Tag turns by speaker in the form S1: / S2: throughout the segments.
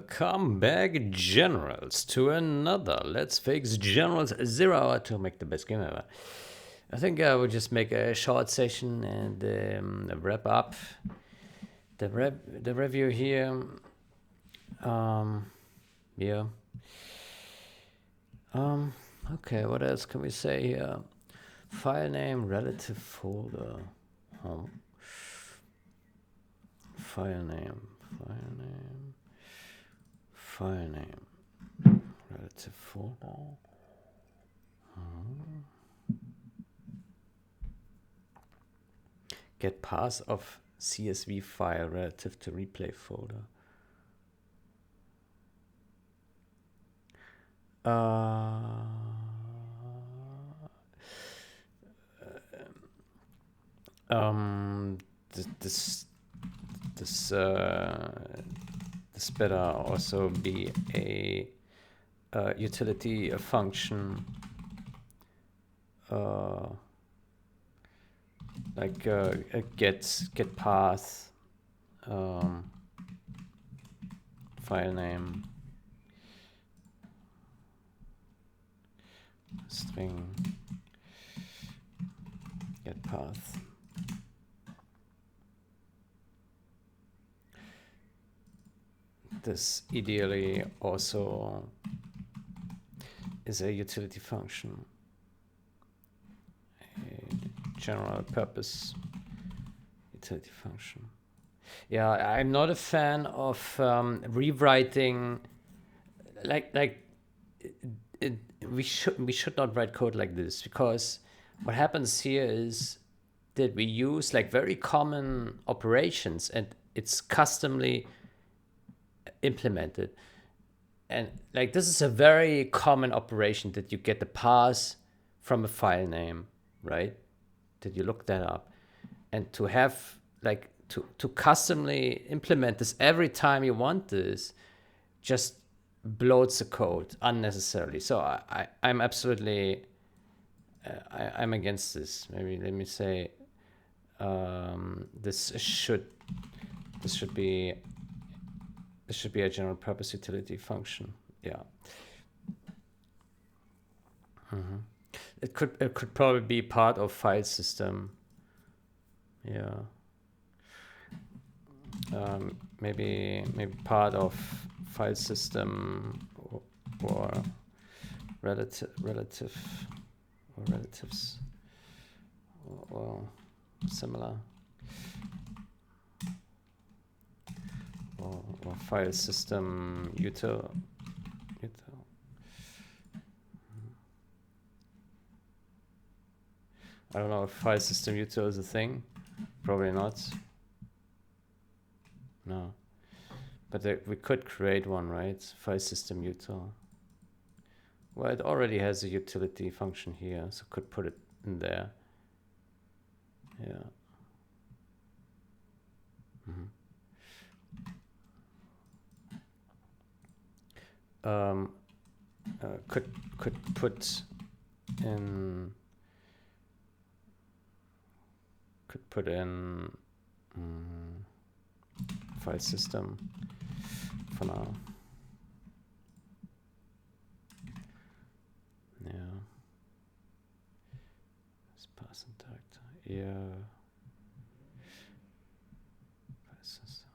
S1: Welcome back, generals, to another Let's Fix Generals 0 hour to make the best game ever. I think I will just make a short session and wrap up the review here. Yeah. Okay, what else can we say here? File name, relative folder. File name, relative folder. Get path of CSV file relative to replay folder. This better also be a utility, a function, like a get path, file name, string, get path. This ideally also is a utility function, a general purpose utility function. Yeah, I'm not a fan of rewriting. We should not write code like this, because what happens here is that we use like very common operations and it's customly implemented. And like this is a very common operation that you get the path from a file name, right? Did you look that up? And to have like to customly implement this every time you want this just bloats the code unnecessarily. So I'm absolutely I'm against this. Maybe let me say this should be a general purpose utility function. Yeah. It could probably be part of file system. Yeah. Maybe part of file system or relative or relatives or similar. Or file system util. I don't know if file system util is a thing. Probably not. No. But we could create one, right? File system util. Well, it already has a utility function here, so could put it in there. Yeah. Could put in file system for now. Yeah. Let's pass and character. Yeah. File system.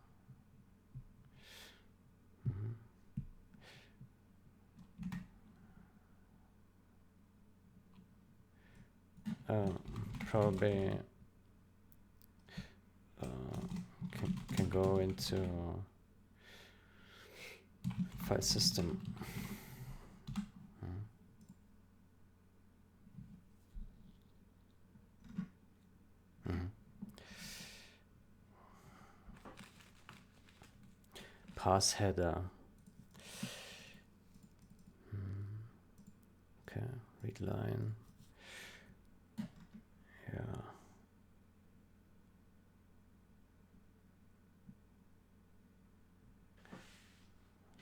S1: Probably can go into file system. Pass header. Okay, read line. Yeah.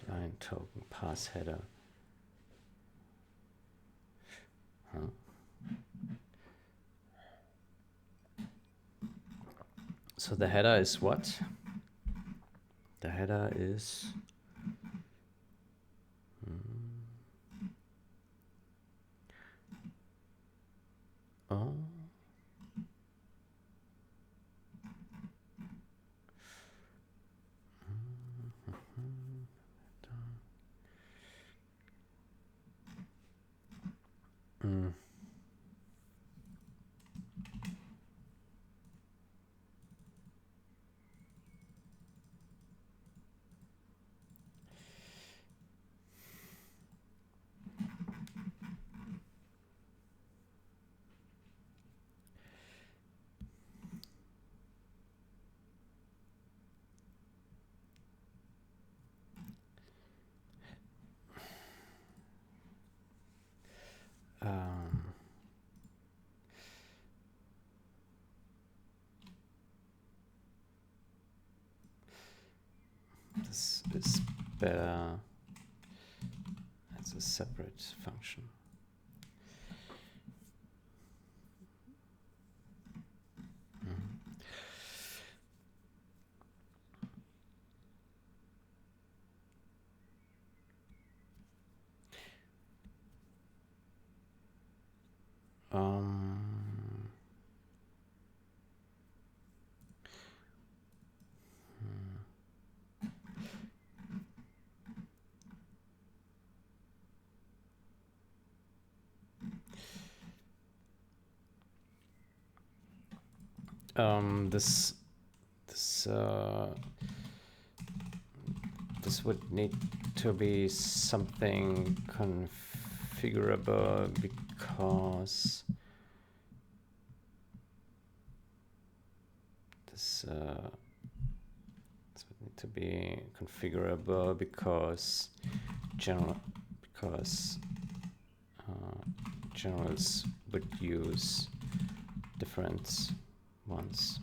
S1: Line token, pass header. So the header is what? The header is This is better as a separate function. This would need to be something configurable because this would need to be configurable because generals would use different ones.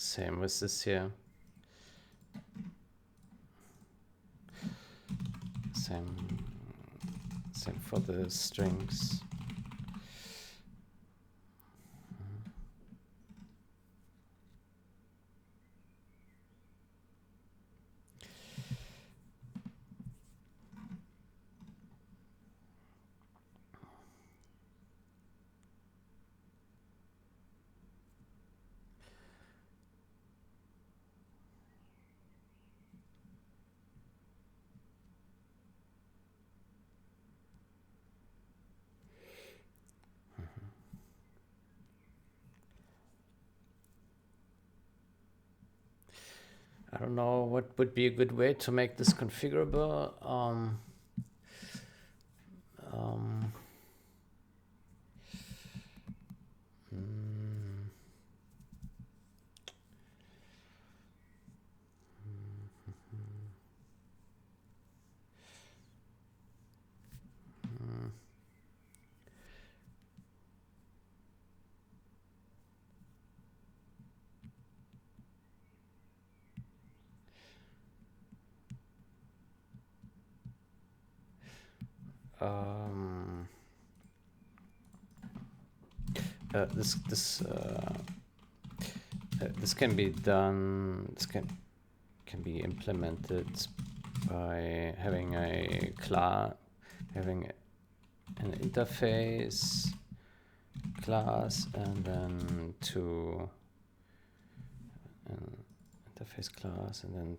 S1: Same with this here. Same for the strings. I don't know what would be a good way to make this configurable. This can be done. This can be implemented by having a class, having an interface class, and then an interface class, and then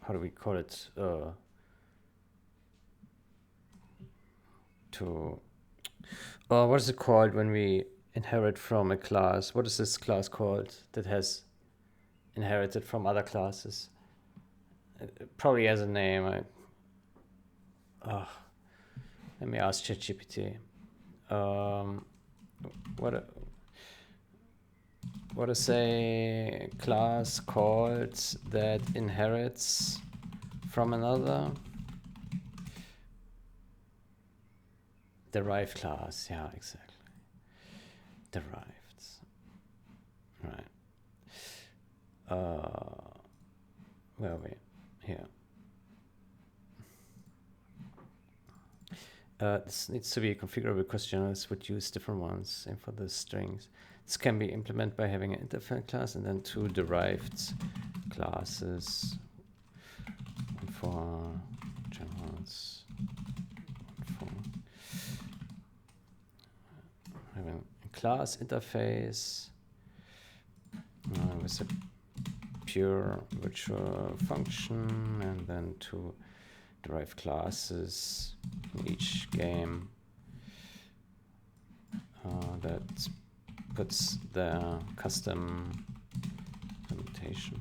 S1: how do we call it? What is it called when we inherit from a class? What is this class called that has inherited from other classes? It probably has a name. Let me ask ChatGPT. What is a class called that inherits from another? Derived class. Yeah, exactly. Derived. Right. Where are we? Here. This needs to be configurable because journalists would use different ones. Same for the strings. This can be implemented by having an interface class and then 2 derived classes. One for journals. One for having a class interface with a pure virtual function, and then 2 derived classes in each game that puts the custom implementation.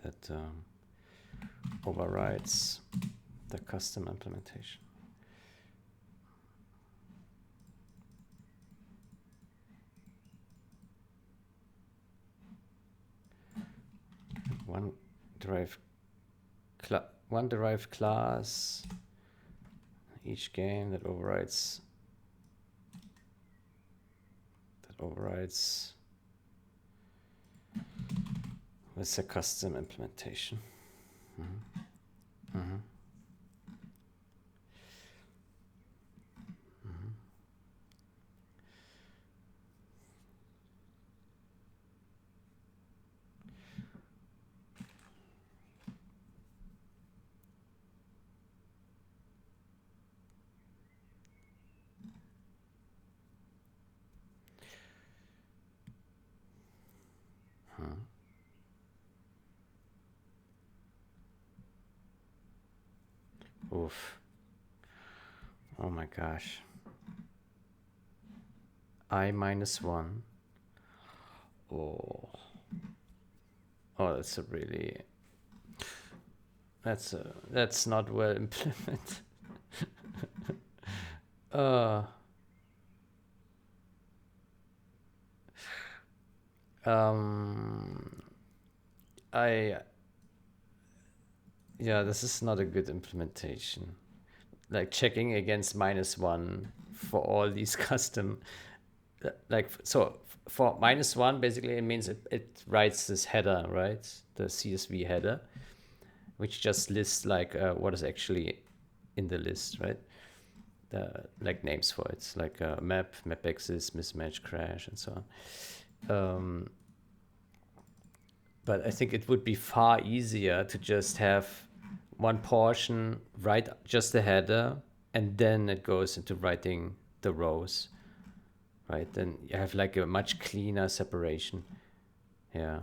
S1: That overrides the custom implementation. One derived class each game that overrides with a custom implementation. Oof. Oh my gosh. I-1. Oh, that's a really, that's not well implemented. Yeah, this is not a good implementation. Like checking against -1 for all these custom, like, so for -1, basically it means it writes this header, right? The CSV header, which just lists like what is actually in the list, right? Like names for it, like map exists, mismatch, crash, and so on. But I think it would be far easier to just have one portion write just the header, and then it goes into writing the rows, right? Then you have like a much cleaner separation. Yeah.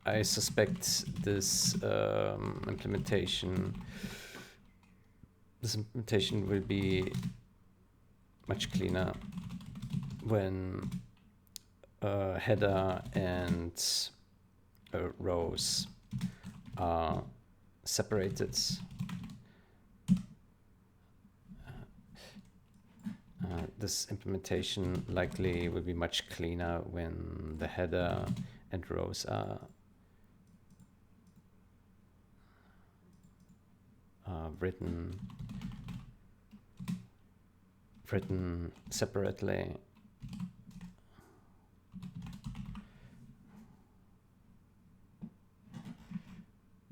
S1: I suspect this implementation will be much cleaner when header and rows are separated. This implementation likely will be much cleaner when the header and rows are written separately.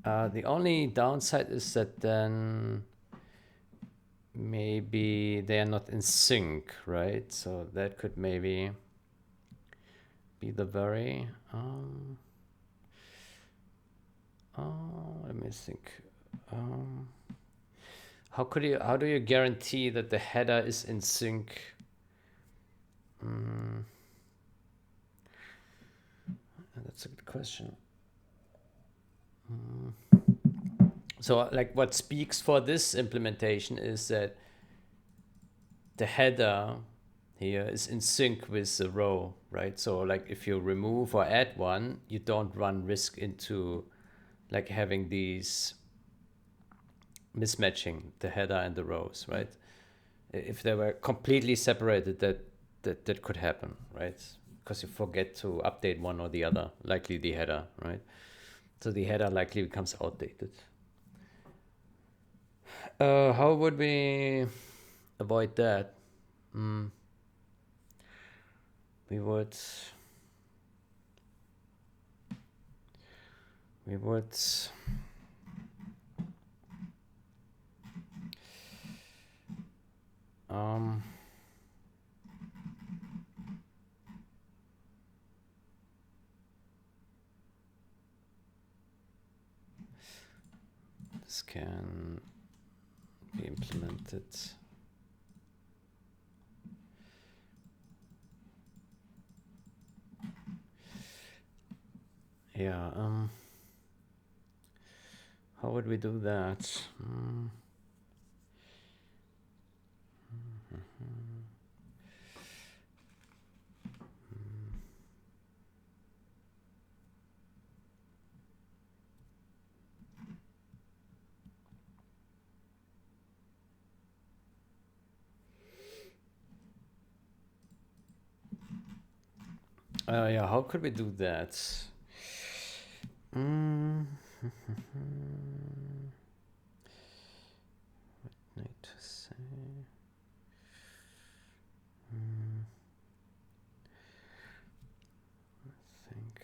S1: The only downside is that then maybe they are not in sync, right? So that could maybe be the very let me think. How do you guarantee that the header is in sync? That's a good question. So like what speaks for this implementation is that the header here is in sync with the row, right? So like if you remove or add one, you don't run risk into like having these mismatching the header and the rows, right? If they were completely separated, that could happen, right? Because you forget to update one or the other, likely the header, right? So the header likely becomes outdated. How would we avoid that? We would this can be implemented. Yeah. How would we do that? Yeah, how could we do that? What need to say? I think.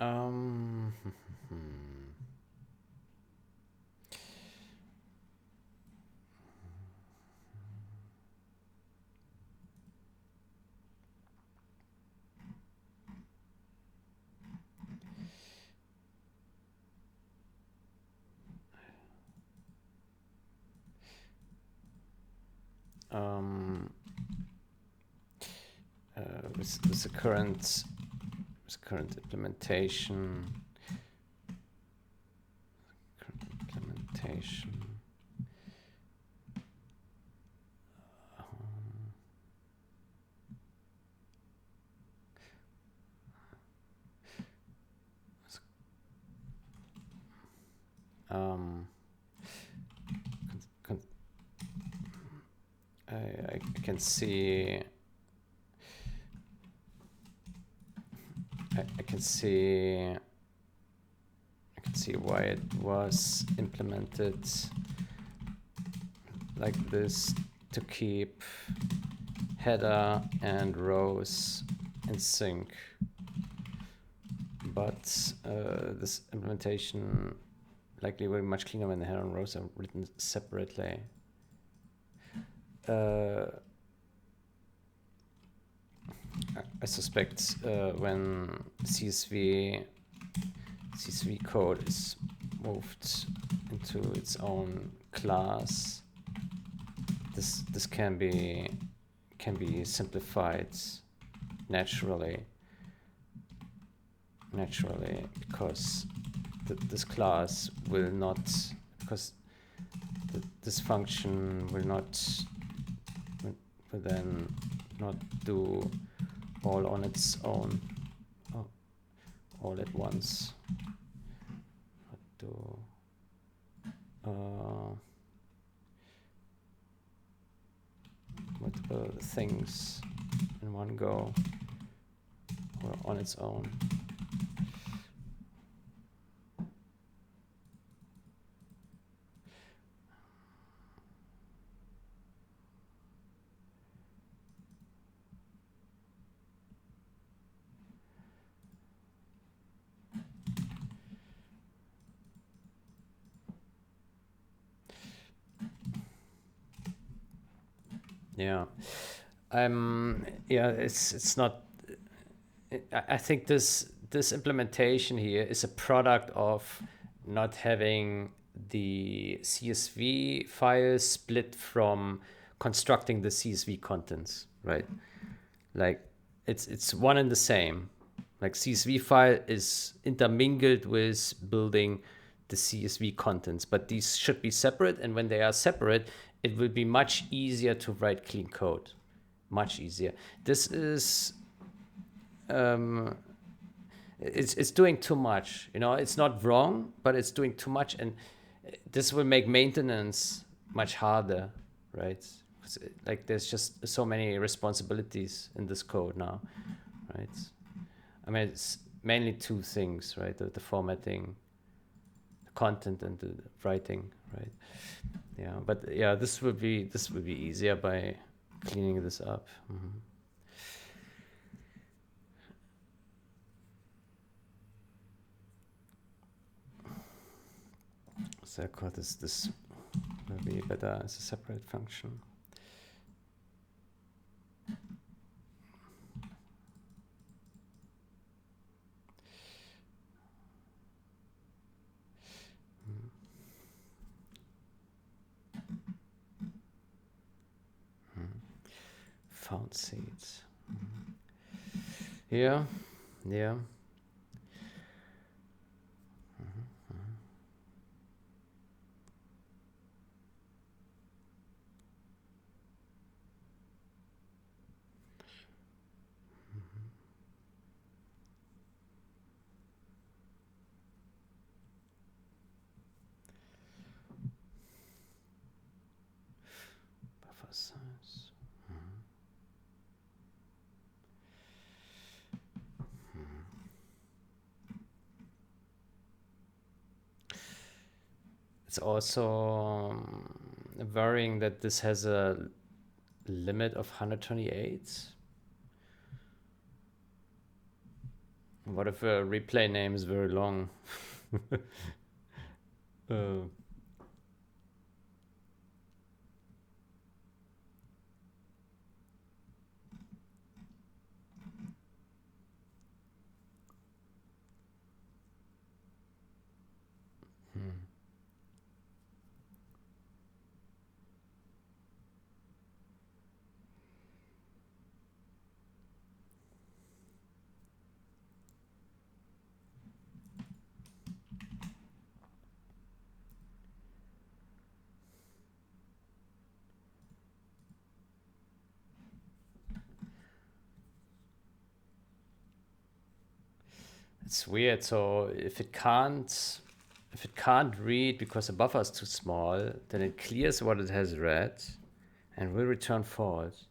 S1: Um, with the current implementation. I can see. I can see why it was implemented like this to keep header and rows in sync. But this implementation likely will be much cleaner when the header and rows are written separately. I suspect when CSV code is moved into its own class, this can be simplified naturally, because this class will not, because this function will then not do all on its own, all at once. Not do multiple things in one go or on its own. Yeah, yeah, it's not. I think this implementation here is a product of not having the CSV file split from constructing the CSV contents, right? Like it's one and the same. Like CSV file is intermingled with building the CSV contents, but these should be separate. And when they are separate, it will be much easier to write clean code, much easier. This is it's doing too much. You know, it's not wrong, but it's doing too much, and this will make maintenance much harder, right? Like there's just so many responsibilities in this code now, right? I mean, it's mainly two things, right? The formatting, the content, and the writing, right? Yeah, but yeah, this would be easier by cleaning this up. So this will be better as a separate function. Found seeds. Yeah, yeah. Buffer size. It's also worrying that this has a limit of 128. What if a replay name is very long? It's weird. So if it can't read because the buffer is too small, then it clears what it has read and will return false.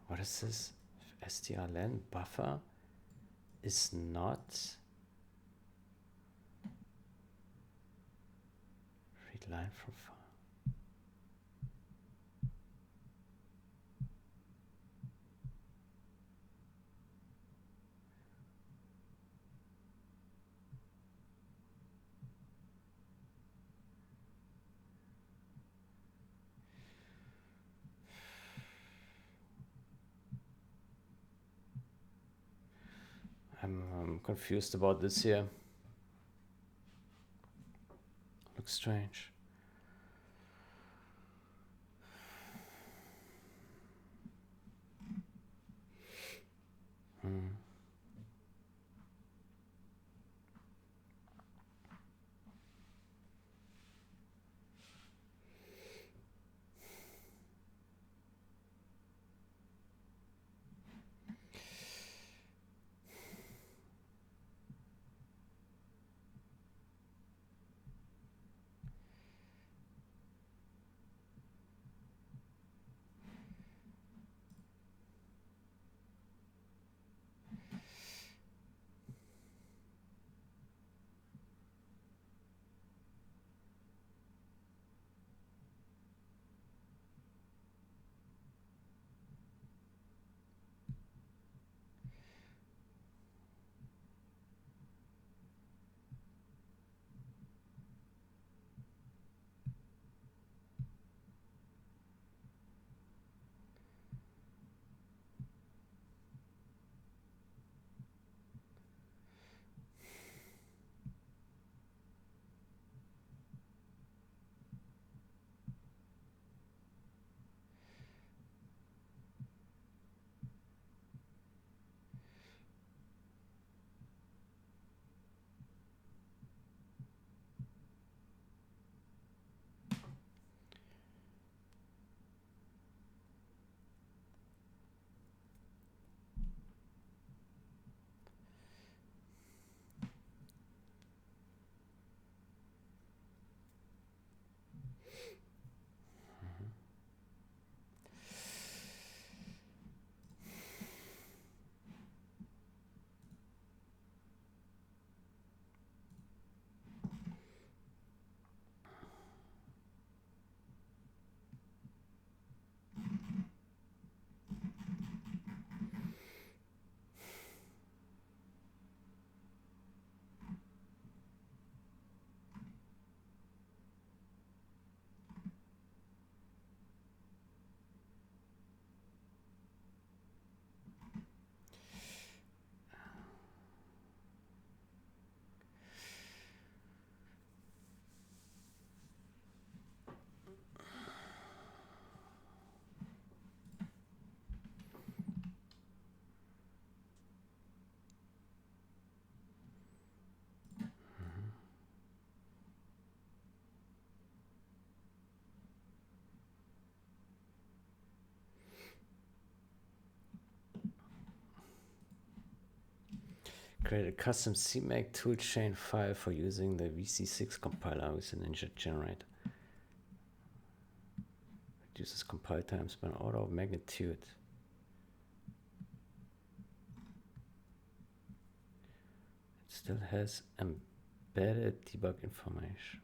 S1: What is this? strlen buffer is not read line from file. I'm confused about this here. Looks strange. Create a custom CMake toolchain file for using the VC6 compiler with an Ninja generator. Reduces compile times by an order of magnitude. It still has embedded debug information.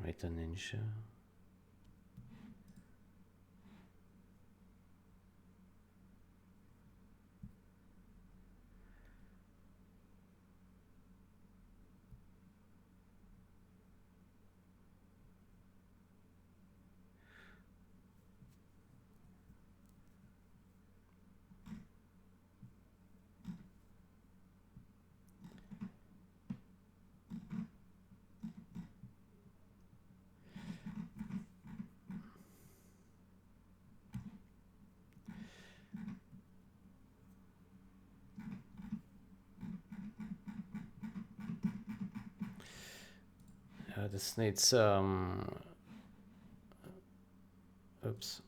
S1: Generator Ninja. This needs oops.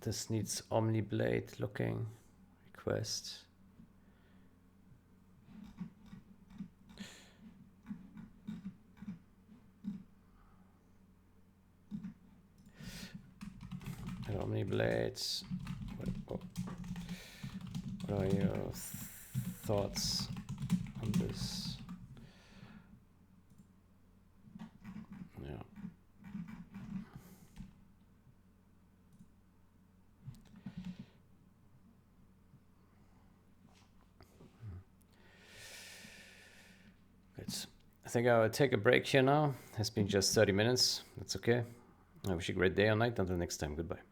S1: This needs OmniBlade looking request. And OmniBlades. What are your thoughts on this? Yeah. I think I will take a break here now. It's been just 30 minutes. That's okay. I wish you a great day or night. Until next time. Goodbye.